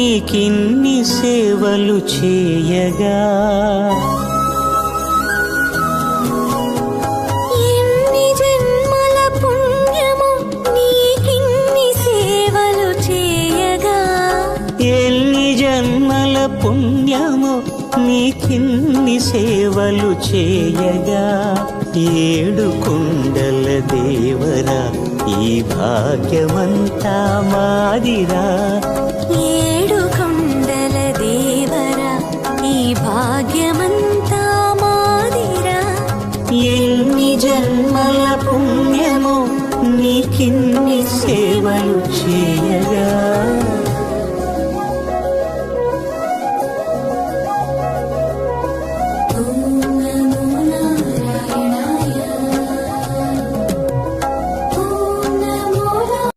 నీకిన్ని సేవలు చేయగా ఎన్ని జన్మల పుణ్యమో నీకిన్ని సేవలు చేయగా ఎన్ని జన్మల పుణ్యమో నీకిన్ని సేవలు చేయగా ఏడు కొండల దేవరా ఈ భాగ్యమంతా మాదిరా ఏడు కొండల దేవరా ఈ భాగ్యమంతా మాదిరా ఎన్ని జన్మల పుణ్యమో నీకిన్ని సేవలు చేయగా